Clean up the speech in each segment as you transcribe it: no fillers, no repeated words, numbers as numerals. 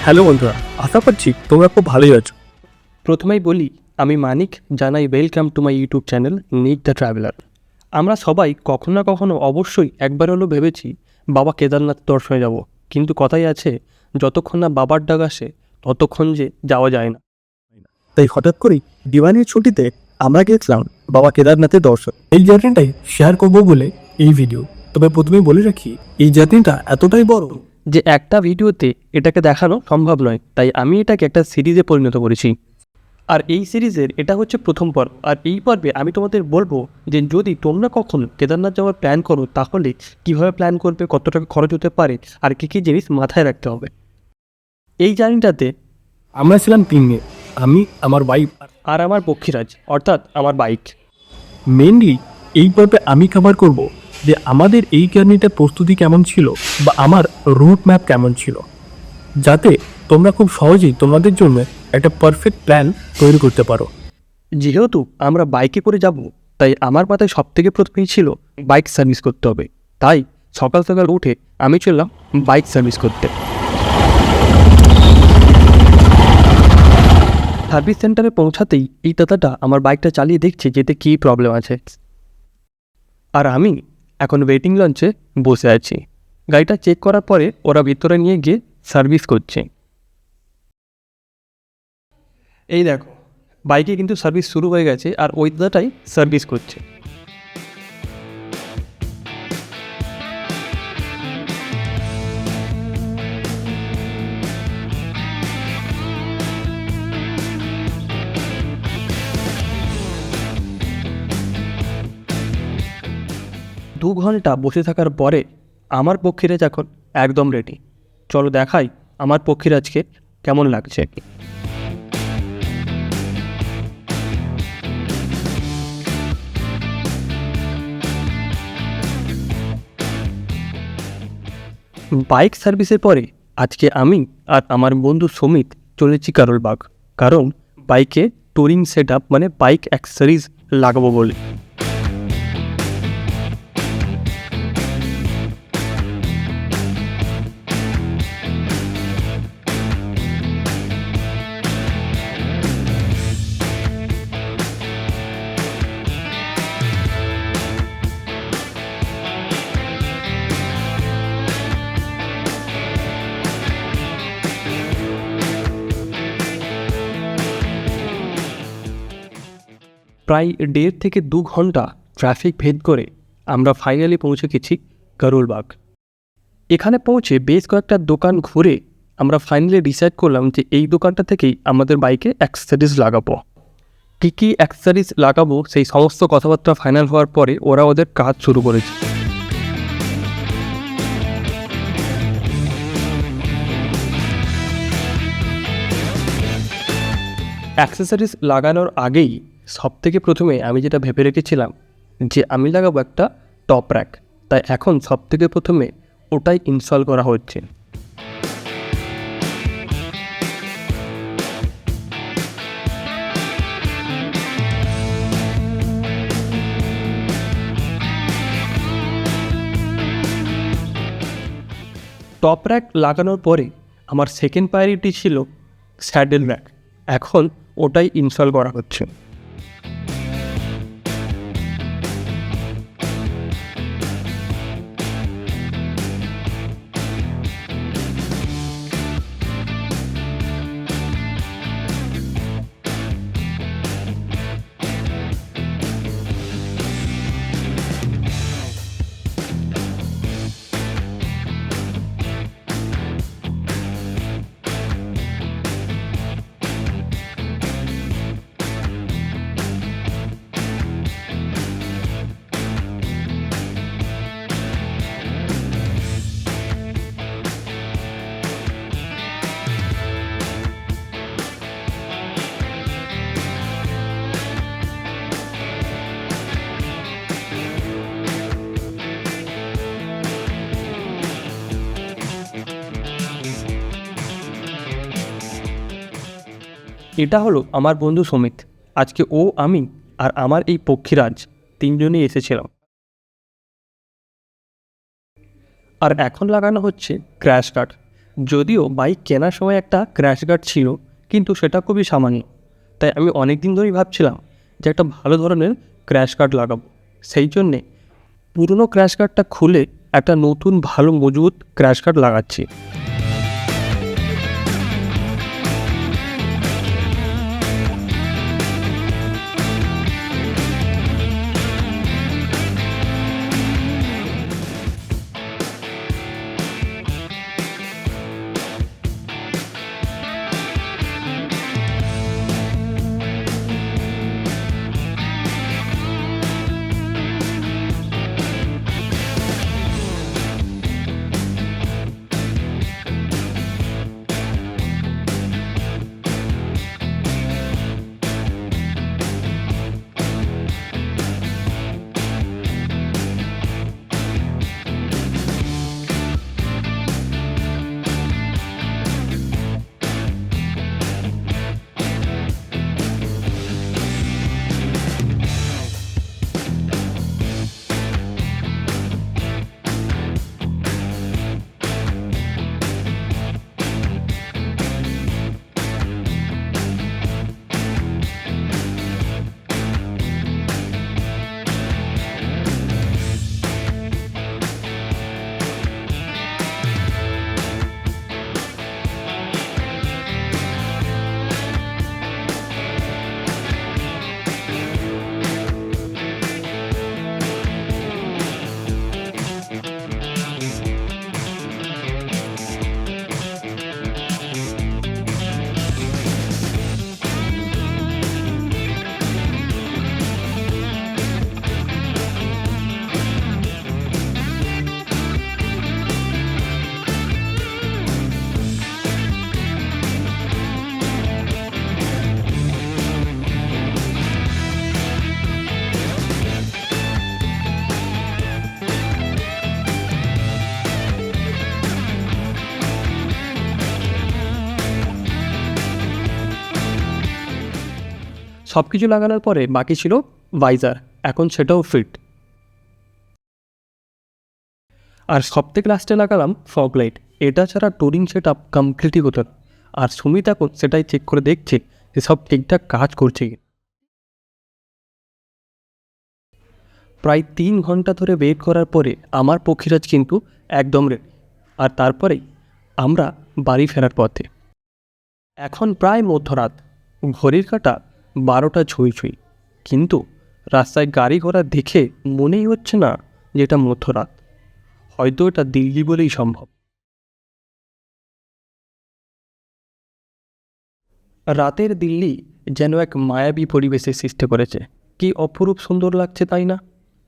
Hello বন্ধুরা, আশা করছি তোমরা খুব ভালোই আছো। প্রথমেই বলি, আমি মানিক, জানাই welcome to my YouTube channel নিক দ্য ট্রাভেলার। আমরা সবাই কখনো না কখনো অবশ্যই একবার হলেও ভেবেছি বাবা কেদারনাথ দর্শনে যাব, কিন্তু কথাই আছে যতক্ষণ না বাবার ডাক আসে ততক্ষণ যে যাওয়া যায় না। তাই হঠাৎ করেই দিওয়ালির ছুটিতে আমরা গেছিলাম বাবা কেদারনাথের দর্শন। এই জার্নিটাই শেয়ার করবো বলে এই ভিডিও। তবে প্রথমেই বলে রাখি, এই জার্নিটা এতটাই বড় যে একটা ভিডিওতে এটাকে দেখানো সম্ভব নয়, তাই আমি এটাকে একটা সিরিজে পরিণত করেছি। আর এই সিরিজের এটা হচ্ছে প্রথম পর্ব। আর এই পর্বে আমি তোমাদের বলবো যে যদি তোমরা কখনো কেদারনাথ যাওয়ার প্ল্যান করো তাহলে কীভাবে প্ল্যান করবে, কত টাকা খরচ হতে পারে, আর কী কী জিনিস মাথায় রাখতে হবে। এই জার্নিটাতে আমরা ছিলাম তিনজন, আমি, আমার ওয়াইফ আর আমার পক্ষীরাজ অর্থাৎ আমার বাইক। মেনলি এই পর্বে আমি কভার করব যে আমাদের এই জার্নিটার প্রস্তুতি কেমন ছিল বা আমার রুট ম্যাপ কেমন ছিল, যাতে তোমরা খুব সহজেই তোমাদের জন্য একটা পারফেক্ট প্ল্যান তৈরি করতে পারো। যেহেতু আমরা বাইকে করে যাব, তাই আমার মাথায় সবথেকে প্রথমেই ছিল বাইক সার্ভিস করতে হবে। তাই সকাল সকাল উঠে আমি চললাম বাইক সার্ভিস করতে। সার্ভিস সেন্টারে পৌঁছাতেই এই দাদাটা আমার বাইকটা চালিয়ে দেখছে যেতে কী প্রবলেম আছে, আর আমি এখন ওয়েটিং লঞ্চে বসে আছি। গাড়িটা চেক করার পরে ওরা ভিতরে নিয়ে গিয়ে সার্ভিস করছে। এই দেখো, বাইকে কিন্তু সার্ভিস শুরু হয়ে গেছে আর ওই দাদাটাই সার্ভিস করছে। দু ঘন্টা বসে থাকার পরে আমার পক্ষীরাজ এখন একদম রেডি। চলো দেখাই আমার পক্ষীরাজকে কেমন লাগছে। বাইক সার্ভিসের পরে আজকে আমি আর আমার বন্ধু সমিত চলেছি কারোলবাগ, কারণ বাইকে টুরিং সেট আপ মানে বাইক অ্যাক্সেসরিজ লাগাবো বলে। প্রায় 1.5 থেকে 2 ঘন্টা ট্রাফিক ভেদ করে আমরা ফাইনালি পৌঁছে গেছি কারোলবাগ। এখানে পৌঁছে বেশ কয়েকটা দোকান ঘুরে আমরা ফাইনালি ডিসাইড করলাম যে এই দোকানটা থেকেই আমাদের বাইকে অ্যাক্সেসরিজ লাগাবো। কী কী অ্যাক্সেসরিজ লাগাবো সেই সমস্ত কথাবার্তা ফাইনাল হওয়ার পরে ওরা ওদের কাজ শুরু করেছে। অ্যাক্সেসরিজ লাগানোর আগেই সবথেকে প্রথমে আমি যেটা ভেবে রেখেছিলাম যে আমি লাগাবো একটা টপ র্যাক, তাই এখন সবথেকে প্রথমে ওটাই ইনস্টল করা হচ্ছে। টপ র্যাক লাগানোর পরে আমার সেকেন্ড প্রায়োরিটি ছিল স্যাডেল র্যাক, এখন ওটাই ইনস্টল করা হচ্ছে। এটা হলো আমার বন্ধু সমিত। আজকে ও, আমি আর আমার এই পক্ষীরাজ তিনজনই এসেছিলাম। আর এখন লাগানো হচ্ছে ক্র্যাশ গার্ড। যদিও বাইক কেনার সময় একটা ক্র্যাশ গার্ড ছিল, কিন্তু সেটা খুবই সামান্য। তাই আমি অনেক দিন ধরেই ভাবছিলাম যে একটা ভালো ধরনের ক্র্যাশ গার্ড লাগাবো। সেই জন্যে পুরনো ক্র্যাশ গার্ডটা খুলে একটা নতুন ভালো মজবুত ক্র্যাশ গার্ড লাগাচ্ছি। সব কিছু লাগানোর পরে বাকি ছিল ভাইজার, এখন সেটাও ফিট। আর সবথেকে লাস্টে লাগালাম ফগ লাইট। এটা ছাড়া টুরিং সেট আপ কমপ্লিটই হতো না। আর সুমিত এখন সেটাই চেক করে দেখছে যে সব ঠিকঠাক কাজ করছে কি। প্রায় 3 ঘন্টা ধরে ওয়েট করার পরে আমার পক্ষীরাজ কিন্তু একদম রেডি। আর তারপরেই আমরা বাড়ি ফেরার পথে। এখন প্রায় মধ্যরাত, ঘড়ির কাঁটা 12টা ছুঁই ছুঁই, কিন্তু রাস্তায় গাড়ি ঘোড়া দেখে মনেই হচ্ছে না যে এটা মধ্যরাত। হয়তো এটা দিল্লি বলেই সম্ভব। রাতের দিল্লি যেন এক মায়াবী পরিবেশের সৃষ্টি করেছে। কি অপরূপ সুন্দর লাগছে, তাই না?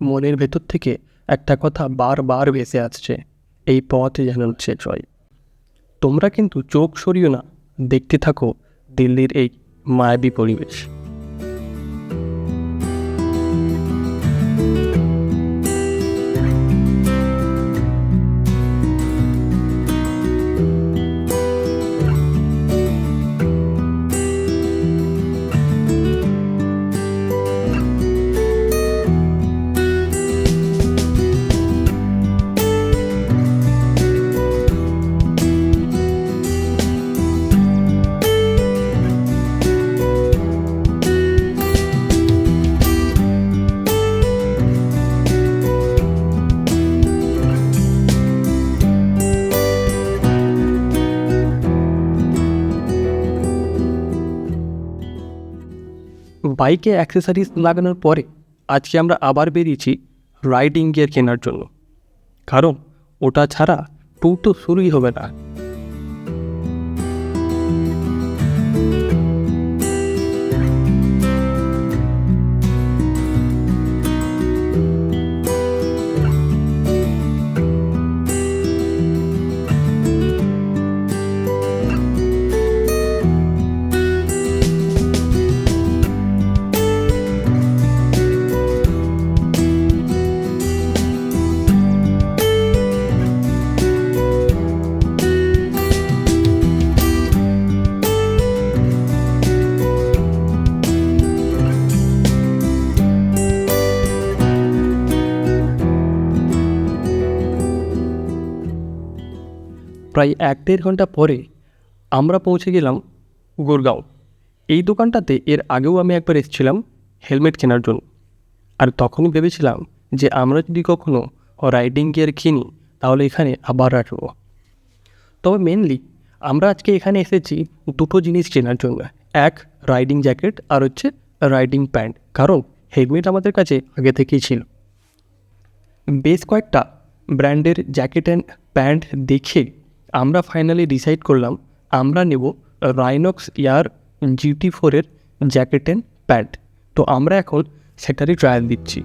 মনের ভেতর থেকে একটা কথা বারবার ভেসে আসছে, এই পথ যেন শেষ হয়। তোমরা কিন্তু চোখ সরিও না, দেখতে থাকো দিল্লির এই মায়াবী পরিবেশ। বাইকে অ্যাক্সেসরিজ লাগানোর পরে আজকে আমরা আবার বেরিয়েছি রাইডিং গিয়ার কেনার জন্য, কারণ ওটা ছাড়া ট্যুর তো শুরুই হবে না। প্রায় 1-1.5 ঘন্টা পরে আমরা পৌঁছে গেলাম গুরগাঁও। এই দোকানটাতে এর আগেও আমি একবার এসেছিলাম হেলমেট কেনার জন্য, আর তখনই ভেবেছিলাম যে আমরা যদি কখনো রাইডিং গিয়ার কিনি তাহলে এখানে আবার আসবো। তবে মেনলি আমরা আজকে এখানে এসেছি দুটো জিনিস কেনার জন্য, এক রাইডিং জ্যাকেট আর হচ্ছে রাইডিং প্যান্ট, কারণ হেলমেট আমাদের কাছে আগে থেকেই ছিল। বেশ কয়েকটা ব্র্যান্ডের জ্যাকেট অ্যান্ড প্যান্ট দেখে আমরা ফাইনালি ডিসাইড করলাম আমরা নেব রাইনক্স এয়ার GT4-এর জ্যাকেট অ্যান্ড প্যান্ট। তো আমরা এখন সেটারই ট্রায়াল দিচ্ছি।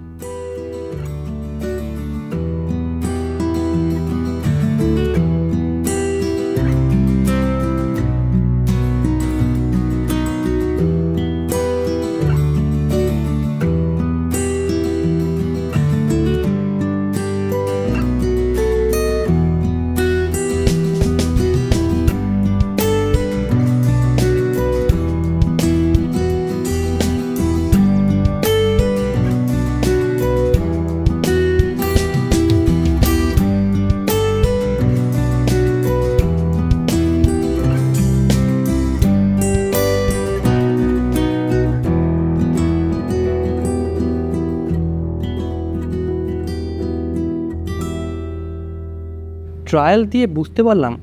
ট্রায়াল দিয়ে বুঝতে পারলাম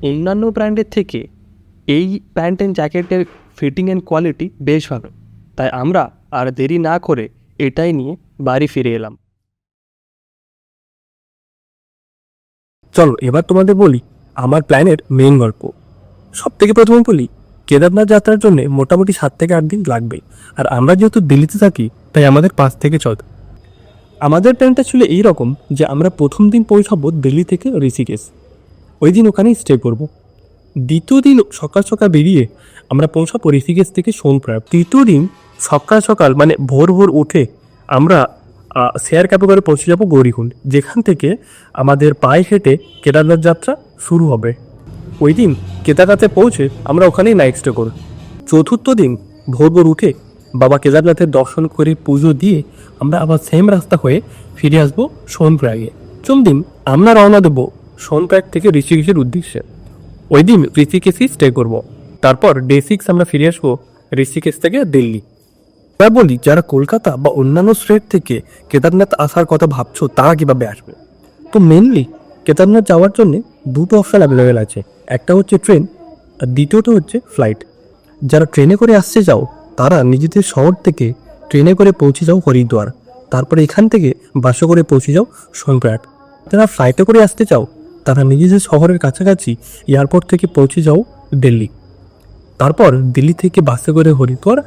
অন্যান্য ব্র্যান্ডের থেকে এই প্যান্ট অ্যান্ড জ্যাকেটের ফিটিং অ্যান্ড কোয়ালিটি বেশ ভালো, তাই আমরা আর দেরি না করে এটাই নিয়ে বাড়ি ফিরে এলাম। চলো এবার তোমাদের বলি আমার প্ল্যানের মেইন গল্প। সব থেকে প্রথমে বলি, কেদারনাথ যাত্রার জন্য মোটামুটি 7 থেকে 8 দিন লাগবে, আর আমরা যেহেতু দিল্লিতে থাকি তাই আমাদের 5 থেকে 6 দিন। আমাদের প্ল্যানটা ছিল এইরকম যে আমরা প্রথম দিন পৌঁছাবো দিল্লি থেকে ঋষিকেশ, ওই দিন ওখানেই স্টে করব। দ্বিতীয় দিন সকাল সকাল বেরিয়ে আমরা পৌঁছাবো ঋষিকেশ থেকে সোনপ্রয়াগ। তৃতীয় দিন সকাল সকাল মানে ভোর ভোর উঠে আমরা শেয়ার ক্যাবে করে পৌঁছে যাবো গৌরীকুণ্ড, যেখান থেকে আমাদের পায়ে হেঁটে কেদারনাথ যাত্রা শুরু হবে। ওই দিন কেদারনাথে পৌঁছে আমরা ওখানেই নাইট স্টে করব। চতুর্থ দিন ভোর ভোর উঠে বাবা কেদারনাথের দর্শন করে পুজো দিয়ে আমরা আবার সেম রাস্তা হয়ে ফিরে আসবো সোনপ্রয়াগে। পঞ্চম দিন আমরা রওনা দেবো সোনপ্রয়াগ থেকে ঋষিকেশের উদ্দেশ্যে। ওই দিন ঋষিকেশেই স্টে করব। তারপর ডে 6 আমরা ফিরে আসবো ঋষিকেশ থেকে দিল্লি। এবার বলি, যারা কলকাতা বা অন্যান্য স্টেট থেকে কেদারনাথ আসার কথা ভাবছো তারা কীভাবে আসবে। তো মেনলি কেদারনাথ যাওয়ার জন্য দুটো অপশান অ্যাভেলেবেল আছে, একটা হচ্ছে ট্রেন আর দ্বিতীয়টা হচ্ছে ফ্লাইট। যারা ট্রেনে করে আসতে চাও তারা নিজেদের শহর থেকে ট্রেনে করে পৌঁছে যাও হরিদ্বার, তারপরে এখান থেকে বাসে করে পৌঁছে যাও সোনপ্রয়াগ। যারা ফ্লাইটে করে আসতে চাও তারা নিজেদের শহরের কাছাকাছি এয়ারপোর্ট থেকে পৌঁছে যাও দিল্লি, তারপর দিল্লি থেকে বাসে করে হরিদ্বার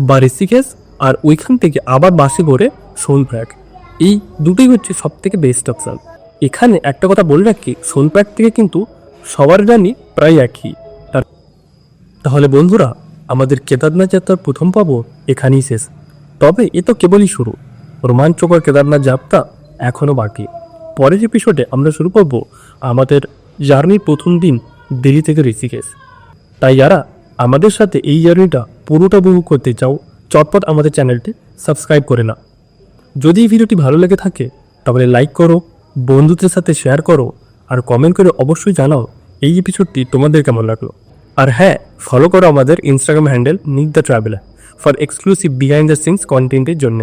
বা ঋষিকেশ, আর ওইখান থেকে আবার বাসে করে সোনপ্রয়াগ। এই দুটোই হচ্ছে সব থেকে বেস্ট অপশান। এখানে একটা কথা বলে রাখি, সোনপ্রয়াগ থেকে কিন্তু সবার জার্নি প্রায় একই। তাহলে বন্ধুরা, আমাদের কেদারনাথ যাত্রার প্রথম পর্ব এখানেই শেষ। তবে এ তো কেবলই শুরু, রোমাঞ্চকর কেদারনাথ যাত্রা এখনও বাকি। পরের এপিসোডে আমরা শুরু করব আমাদের জার্নির প্রথম দিন দিল্লি থেকে ঋষিকেশ। তাই যারা আমাদের সাথে এই জার্নিটা পুরোটা উপভোগ করতে চাও, চটপট আমাদের চ্যানেলটি সাবস্ক্রাইব করে নাও। যদি এই ভিডিওটি ভালো লেগে থাকে তাহলে লাইক করো, বন্ধুদের সাথে শেয়ার করো, আর কমেন্ট করে অবশ্যই জানাও এই এপিসোডটি তোমাদের কেমন লাগলো। আর হ্যাঁ, ফলো করো আমাদের Instagram handle Nick the traveller for exclusive behind the scenes কন্টেন্টের জন্য।